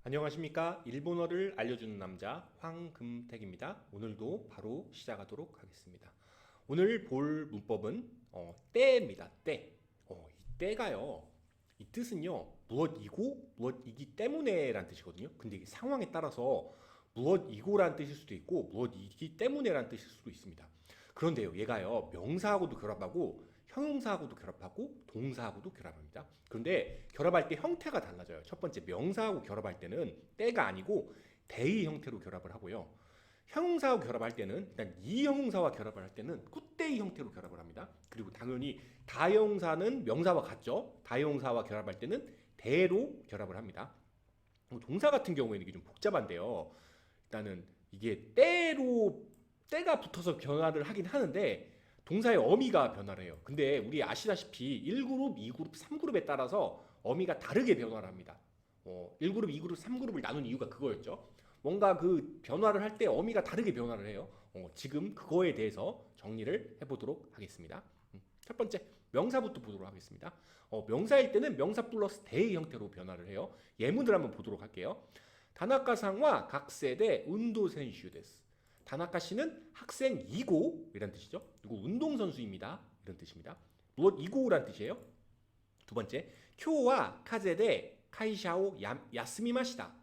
안녕하십니까. 일본어를 알려주는 남자 황금택입니다. 오늘도 바로 시작하도록 하겠습니다. 오늘 볼 문법은 때입니다. 때. 이 때가요. 이 뜻은요. 무엇이고 무엇이기 때문에 라는 뜻이거든요. 근데 이게 상황에 따라서 무엇이고라는 뜻일 수도 있고 무엇이기 때문에라는 뜻일 수도 있습니다. 그런데요. 얘가요. 명사하고도 결합하고 형용사하고도 결합하고 동사하고도 결합합니다. 그런데 결합할 때 형태가 달라져요. 첫 번째 명사하고 결합할 때는 때가 아니고 대의 형태로 결합을 하고요. 형용사하고 결합할 때는 일단 이형용사와 결합을 할 때는 꾸때의 형태로 결합을 합니다. 그리고 당연히 다형용사는 명사와 같죠. 다형용사와 결합할 때는 대로 결합을 합니다. 동사 같은 경우에는 이게 좀 복잡한데요. 일단은 이게 때가 붙어서 변화를 하긴 하는데 동사의 어미가 변화를 해요. 근데 우리 아시다시피 1그룹, 2그룹, 3그룹에 따라서 어미가 다르게 변화를 합니다. 1그룹, 2그룹, 3그룹을 나눈 이유가 그거였죠. 뭔가 그 변화를 할 때 어미가 다르게 변화를 해요. 지금 그거에 대해서 정리를 해보도록 하겠습니다. 첫 번째, 명사부터 보도록 하겠습니다. 명사일 때는 명사 플러스 대의 형태로 변화를 해요. 예문을 한번 보도록 할게요. 다나카상과 각세대 운도 센슈 데스. 다나카 씨는 학생이고 이런 뜻이죠. 그리고 운동선수입니다. 이런 뜻입니다. 무엇이고라는 뜻이에요. 두 번째, 쿄와 카제데 카이샤오 야스미마시다.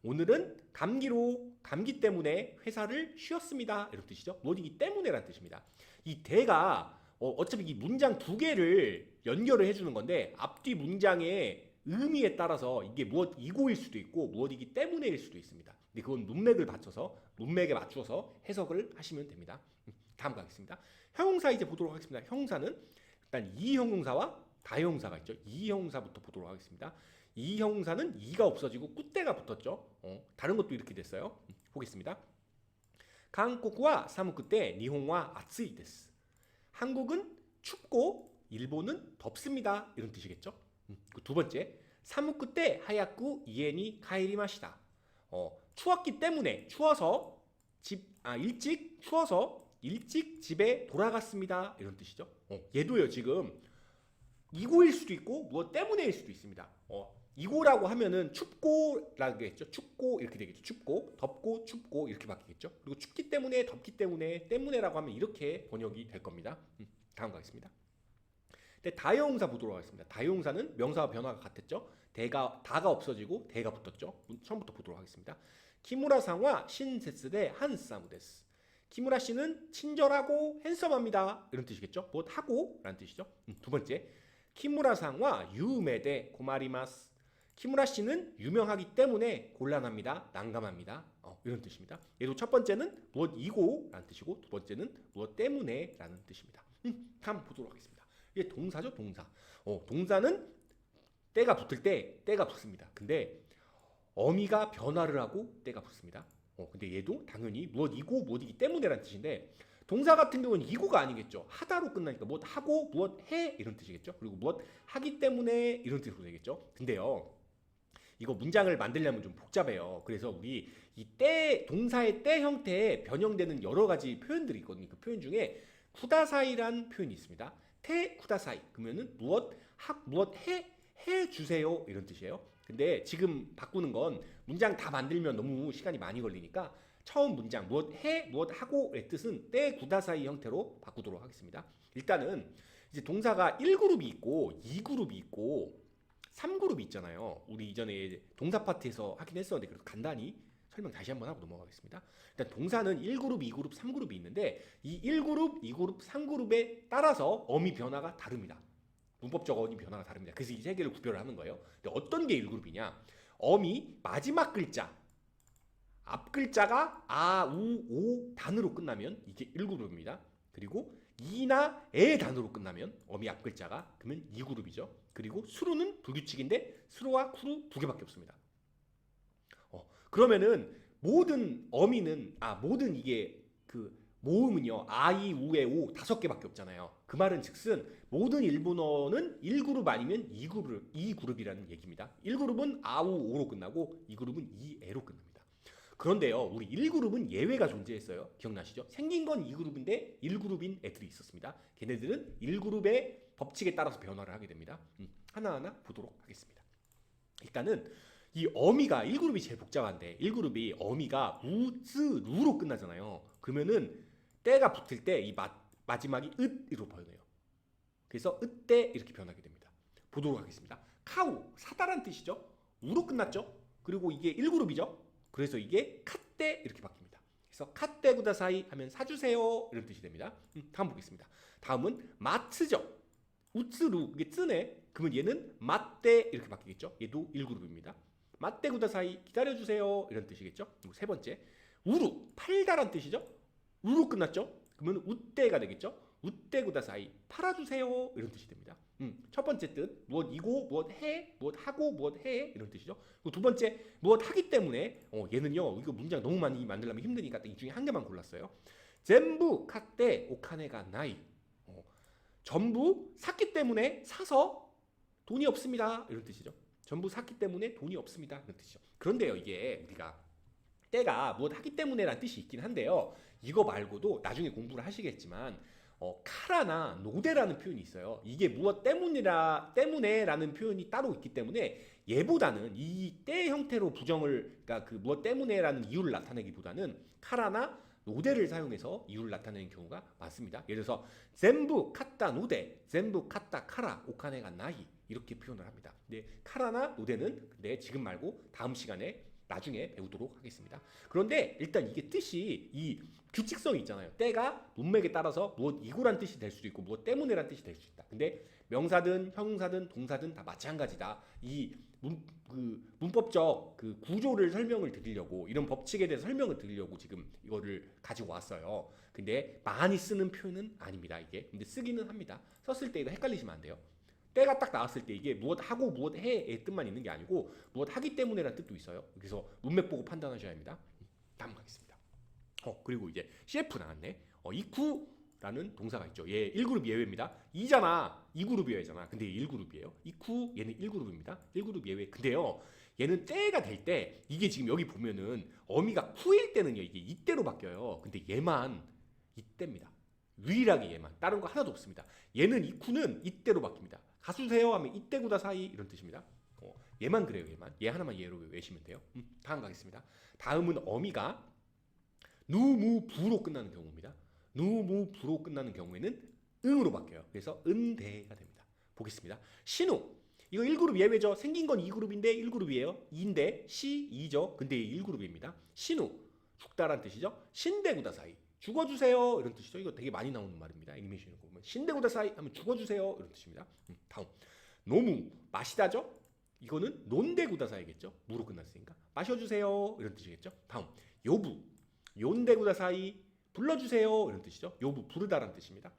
오늘은 감기 때문에 회사를 쉬었습니다. 이런 뜻이죠. 무엇이기 때문에라는 뜻입니다. 이 대가 어차피 이 문장 두 개를 연결을 해주는 건데 앞뒤 문장의 의미에 따라서 이게 무엇이고일 수도 있고 무엇이기 때문에일 수도 있습니다. 근데 그건 문맥에 맞추어서 해석을 하시면 됩니다. 다음 가겠습니다. 형용사 이제 보도록 하겠습니다. 형용사는 일단 이형용사와 다형용사가 있죠. 이형용사부터 보도록 하겠습니다. 이형용사는 이가 없어지고 꾸때가 붙었죠. 다른 것도 이렇게 됐어요. 보겠습니다. 한국과 사무쿠 때 니혼와 아츠이 데스. 한국은 춥고 일본은 덥습니다. 이런 뜻이겠죠. 두 번째, 사무쿠 때 하야쿠 이에니 카에리마시다. 추웠기 때문에 일찍 집에 돌아갔습니다. 이런 뜻이죠. 얘도요 지금 이고일 수도 있고 무엇 때문에일 수도 있습니다. 이고라고 하면은 춥고라고 했죠. 춥고 이렇게 되겠죠. 춥고 덥고 춥고 이렇게 바뀌겠죠. 그리고 춥기 때문에 덥기 때문에라고 하면 이렇게 번역이 될 겁니다. 다음 가겠습니다. 근데 다형용사 보도록 하겠습니다. 다형용사는 명사와 변화가 같았죠. 다가 없어지고 대가 붙었죠. 처음부터 보도록 하겠습니다. 키무라상과 신세스대 한사무데스. 키무라 씨는 친절하고 핸섬합니다. 이런 뜻이겠죠. 뭐 하고 라는 뜻이죠. 두 번째, 키무라상과 유메데 고마리마스. 키무라 씨는 유명하기 때문에 곤란합니다. 난감합니다. 이런 뜻입니다. 얘도 첫 번째는 무엇이고 라는 뜻이고 두 번째는 무엇 때문에 라는 뜻입니다. 다음 보도록 하겠습니다. 이게 동사죠, 동사. 동사는 때가 붙을 때 때가 붙습니다. 근데 어미가 변화를 하고 때가 붙습니다. 근데 얘도 당연히 무엇이고 무엇이기 때문에라는 뜻인데 동사 같은 경우는 이고가 아니겠죠. 하다로 끝나니까 무엇 하고 무엇 해 이런 뜻이겠죠. 그리고 무엇 하기 때문에 이런 뜻으로 되겠죠. 근데요. 이거 문장을 만들려면 좀 복잡해요. 그래서 우리 이 동사의 때 형태에 변형되는 여러 가지 표현들이 있거든요. 그 표현 중에 쿠다사이란 표현이 있습니다. 테 쿠다사이. 그러면은 무엇 해 주세요. 이런 뜻이에요. 근데 지금 바꾸는 건 문장 다 만들면 너무 시간이 많이 걸리니까 처음 문장 무엇 하고의 뜻은 때 쿠다사이 형태로 바꾸도록 하겠습니다. 일단은 이제 동사가 1그룹이 있고 2그룹이 있고 3그룹이 있잖아요. 우리 이전에 동사 파트에서 하긴 했었는데 그래도 간단히 설명 다시 한번 하고 넘어가겠습니다. 일단 동사는 1그룹, 2그룹, 3그룹이 있는데 이 1그룹, 2그룹, 3그룹에 따라서 어미 변화가 다릅니다. 문법적 어미 변화가 다릅니다. 그래서 이 세 개를 구별을 하는 거예요. 근데 어떤 게 1그룹이냐? 어미 마지막 글자, 앞 글자가 아, 우, 오 단으로 끝나면 이게 1그룹입니다. 그리고 이나 에 단으로 끝나면 어미 앞 글자가 그러면 2그룹이죠. 그리고 수루는 불규칙인데 수루와 쿠루 두 개밖에 없습니다. 그러면은 모든 이게 그 모음은요 아이 우에 오 다섯 개밖에 없잖아요. 그 말은 즉슨 모든 일본어는 1그룹 아니면 2그룹이라는 얘기입니다. 1그룹은 아우 오로 끝나고 2그룹은 이에로 끝납니다. 그런데요 우리 1그룹은 예외가 존재했어요. 기억나시죠? 생긴 건 2그룹인데 1그룹인 애들이 있었습니다. 걔네들은 1그룹의 법칙에 따라서 변화를 하게 됩니다. 하나하나 보도록 하겠습니다. 일단은 이 어미가 1그룹이 제일 복잡한데 1그룹이 어미가 우즈루로 끝나잖아요. 그러면은 때가 붙을 때 이 마지막이 으로 변해요. 그래서 으때 이렇게 변하게 됩니다. 보도록 하겠습니다. 카우 사다란 뜻이죠. 우로 끝났죠. 그리고 이게 1그룹이죠. 그래서 이게 카떼 이렇게 바뀝니다. 그래서 카떼 구다사이 하면 사주세요 이런 뜻이 됩니다. 다음 보겠습니다. 다음은 마츠죠. 우츠루 이게 쯔네. 그러면 얘는 마떼 이렇게 바뀌겠죠. 얘도 1그룹입니다. 마떼 구다사이 기다려주세요 이런 뜻이겠죠. 그리고 세 번째 우루 팔다란 뜻이죠. 우로 끝났죠. 그러면 우떼가 되겠죠. 우떼 구다사이 팔아주세요 이런 뜻이 됩니다. 첫 번째 뜻 무엇이고 무엇 해 무엇 하고 무엇 해 이런 뜻이죠. 그리고 두 번째 무엇 하기 때문에 얘는요 이거 문장 너무 많이 만들려면 힘드니까 이 중에 한 개만 골랐어요. 젠부 카떼 오카네가 나이 전부 샀기 때문에 사서 돈이 없습니다 이런 뜻이죠. 전부 샀기 때문에 돈이 없습니다 이런 뜻이죠. 그런데요 이게 우리가 때가 무엇 하기 때문에라는 뜻이 있긴 한데요. 이거 말고도 나중에 공부를 하시겠지만 카라나 노데라는 표현이 있어요. 이게 무엇 때문에라는 표현이 따로 있기 때문에 얘보다는 이 때 형태로 부정을 그러니까 그 무엇 때문에라는 이유를 나타내기보다는 카라나 노데를 사용해서 이유를 나타내는 경우가 많습니다. 예를 들어서 젠부 카타 노데, 젠부 카타 카라 오카네가 나이 이렇게 표현을 합니다. 근데 카라나 노데는 근데 지금 말고 다음 시간에 나중에 배우도록 하겠습니다. 그런데 일단 이게 뜻이 이 규칙성이 있잖아요. 때가 문맥에 따라서 무엇 이고란 뜻이 될 수도 있고 무엇 때문에란 뜻이 될 수 있다. 근데 명사든 형용사든 동사든 다 마찬가지다. 이 문법적 그 구조를 설명을 드리려고 이런 법칙에 대해서 설명을 드리려고 지금 이거를 가지고 왔어요. 근데 많이 쓰는 표현은 아닙니다. 이게 근데 쓰기는 합니다. 썼을 때 헷갈리시면 안 돼요. 때가 딱 나왔을 때 이게 무엇 하고 무엇 해의 뜻만 있는 게 아니고 무엇 하기 때문에라는 뜻도 있어요. 그래서 문맥 보고 판단하셔야 합니다. 다음 가겠습니다. 그리고 이제 CF 나왔네. 이쿠라는 동사가 있죠. 얘 1그룹 예외입니다. 2잖아. 2그룹 예외잖아. 근데 얘 1그룹이에요. 이쿠 얘는 1그룹입니다. 1그룹 예외. 근데요. 얘는 때가 될 때 이게 지금 여기 보면은 어미가 쿠일 때는요. 이게 이때로 바뀌어요. 근데 얘만 이때입니다. 유일하게 얘만. 다른 거 하나도 없습니다. 얘는 이쿠는 이때로 바뀝니다. 가수세요 하면 이때구다 사이 이런 뜻입니다. 얘만 그래요. 얘만. 얘 하나만 예로 외시면 돼요. 다음 가겠습니다. 다음은 어미가 누무부로 끝나는 경우입니다. 누무부로 끝나는 경우에는 응으로 바뀌어요. 그래서 은대가 됩니다. 보겠습니다. 신우 이거 1그룹 예외죠. 생긴 건 2그룹인데 1그룹이에요. 2인데 시 2죠. 근데 1그룹입니다. 신우 죽다란 뜻이죠. 신대구다사이 죽어주세요 이런 뜻이죠. 이거 되게 많이 나오는 말입니다. 애니메이션을 보면 신대구다사이 하면 죽어주세요 이런 뜻입니다. 다음 노무 마시다죠. 이거는 논대구다사이겠죠. 무로 끝났으니까 마셔주세요 이런 뜻이겠죠. 다음 요부 요대구다사이 불러주세요 이런 뜻이죠. 요부 부르다라는 뜻입니다.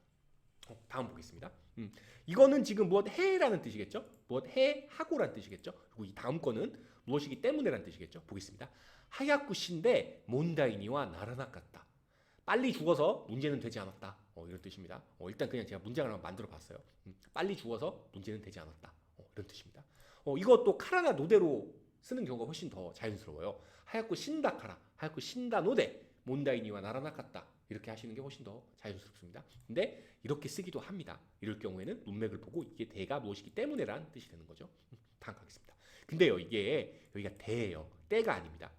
다음 보겠습니다. 이거는 지금 무엇 해라는 뜻이겠죠. 무엇 해 하고라는 뜻이겠죠. 그리고 이 다음 거는 무엇이기 때문에라는 뜻이겠죠. 보겠습니다. 하야쿠신데 몬다이니와 나라나같다. 빨리 죽어서 문제는 되지 않았다. 이런 뜻입니다. 일단 그냥 제가 문장을 한번 만들어 봤어요. 빨리 죽어서 문제는 되지 않았다. 이런 뜻입니다. 이것도 카라나 노데로 쓰는 경우가 훨씬 더 자연스러워요. 하얗고 신다 카라, 하얗고 신다 노데, 몬다이니와 나라나같다. 이렇게 하시는 게 훨씬 더 자연스럽습니다. 근데 이렇게 쓰기도 합니다. 이럴 경우에는 문맥을 보고 이게 대가 무엇이기 때문에란 뜻이 되는 거죠. 다음 가겠습니다. 근데요, 이게 여기가 대예요. 때가 아닙니다.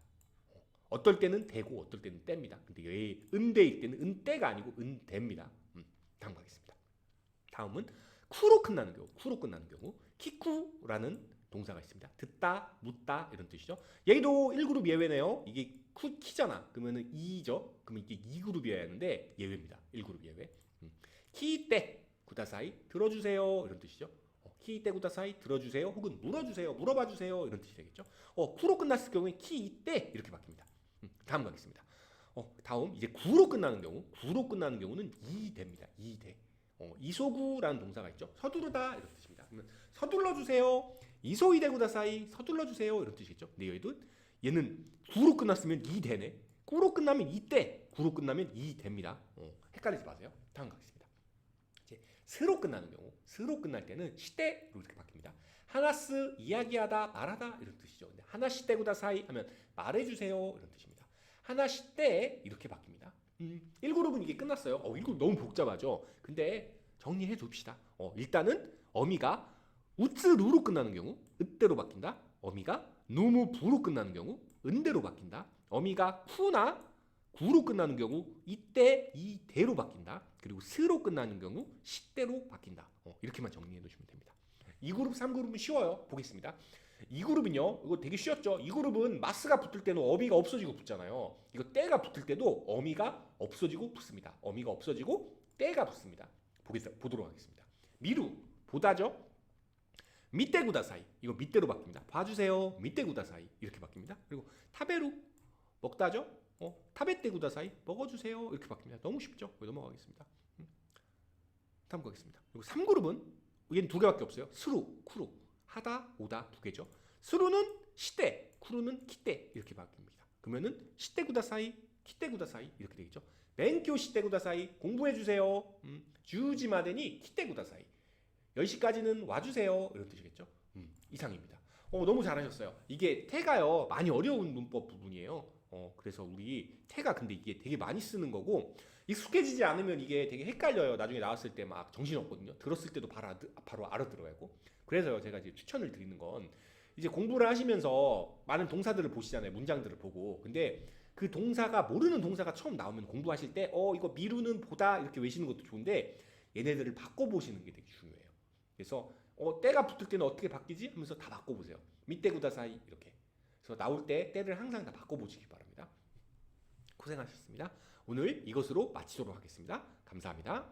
어떨 때는 대고 어떨 때는 때입니다. 근데 여기 은대일 때는 은때가 아니고 은대입니다. 다음 가겠습니다. 다음은 쿠로 끝나는 경우. 쿠로 끝나는 경우 키쿠라는 동사가 있습니다. 듣다, 묻다 이런 뜻이죠. 얘도 1그룹 예외네요. 이게 키잖아. 그러면은 2죠. 그러면 이게 2그룹이어야 하는데 예외입니다. 1그룹 예외. 키때 구다사이 들어주세요 이런 뜻이죠. 키때 구다사이 들어주세요 혹은 물어주세요 물어봐주세요 이런 뜻이 되겠죠. 쿠로 끝났을 경우에 키때 이렇게 바뀝니다. 다음 가겠습니다. 다음 이제 구로 끝나는 경우 구로 끝나는 경우는 이대입니다. 이대. 이소구라는 동사가 있죠. 서두르다 이런 뜻입니다. 그러면 서둘러주세요. 이소이대구다사이 서둘러주세요 이런 뜻이겠죠. 근데 얘는 구로 끝났으면 이대네. 구로 끝나면 이때. 구로 끝나면 이대입니다. 헷갈리지 마세요. 다음 가겠습니다. 이제 스로 끝나는 경우 스로 끝날 때는 시대로 이렇게 바뀝니다. 하나스 이야기하다 말하다 이런 뜻이죠. 근데 하나시대구다사이 하면 말해주세요 이런 뜻입니다. 하나시대 이렇게 바뀝니다. 1그룹은 이게 끝났어요. 1그룹 너무 복잡하죠. 근데 정리해 둡시다. 일단은 어미가 우츠루로 끝나는 경우 으때로 바뀐다. 어미가 누무 부로 끝나는 경우 은대로 바뀐다. 어미가 쿠나 구로 끝나는 경우 이때 이대로 바뀐다. 그리고 스로 끝나는 경우 시대로 바뀐다. 이렇게만 정리해 놓으시면 됩니다. 2그룹, 3그룹은 쉬워요. 보겠습니다. 2그룹은요. 이거 되게 쉬웠죠. 2그룹은 마스가 붙을 때는 어미가 없어지고 붙잖아요. 이거 때가 붙을 때도 어미가 없어지고 붙습니다. 어미가 없어지고 때가 붙습니다. 보도록 하겠습니다. 미루, 보다죠. 밑대 구다사이, 이거 밑대로 바뀝니다. 봐주세요. 밑대 구다사이 이렇게 바뀝니다. 그리고 타베루, 먹다죠. 타베떼 구다사이, 먹어주세요 이렇게 바뀝니다. 너무 쉽죠. 넘어가겠습니다. 다음 가겠습니다. 그리고 3그룹은 얘는 두 개밖에 없어요. 스루, 쿠루, 하다, 오다 두 개죠. 스루는 시대, 쿠루는 키대 이렇게 바뀝니다. 그러면은 시대 구다사이, 키대 구다사이 이렇게 되겠죠. 뱅교 시대 구다사이, 공부해주세요. 주지마데니 키대 구다사이, 10시까지는 와주세요 이런 뜻이겠죠. 이상입니다. 너무 잘하셨어요. 이게 태가요 많이 어려운 문법 부분이에요. 그래서 우리 태가 근데 이게 되게 많이 쓰는 거고 익숙해지지 않으면 이게 되게 헷갈려요. 나중에 나왔을 때 막 정신없거든요. 들었을 때도 바로 알아들어야고. 그래서요 제가 이제 추천을 드리는 건 이제 공부를 하시면서 많은 동사들을 보시잖아요. 문장들을 보고. 근데 그 동사가 모르는 동사가 처음 나오면 공부하실 때 이거 미루는 보다 이렇게 외시는 것도 좋은데 얘네들을 바꿔보시는 게 되게 중요해요. 그래서 때가 붙을 때는 어떻게 바뀌지? 하면서 다 바꿔보세요. 밑대 구다사이 이렇게. 그래서 나올 때 때를 항상 다 바꿔보시기 바랍니다. 고생하셨습니다. 오늘 이것으로 마치도록 하겠습니다. 감사합니다.